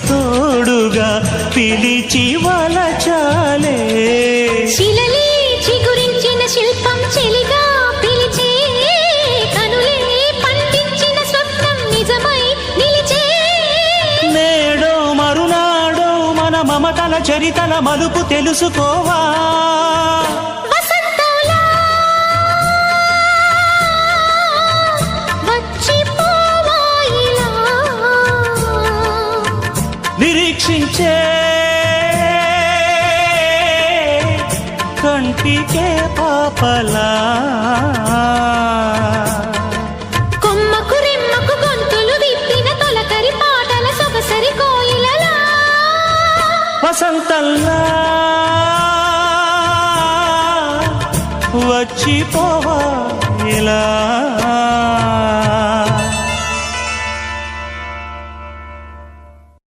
తోడుగా పిలిచి వలచాలే శిలలే చిగురించిన శిల్పం చెలిగా పిలిచే కనులే పండించిన స్వప్నం నిజమై నిలిచే నేడో మరునాడో మన మమతల చరితల మలుపు తెలుసుకోవా నిరీక్షించే కంటికే పాపలా కొమ్మకు రెమ్మకు గొంతులు విప్పిన తొలకరి పాటల సొగసరి కోయిలలా వసంతల్లా వచ్చిపోవా ఇలా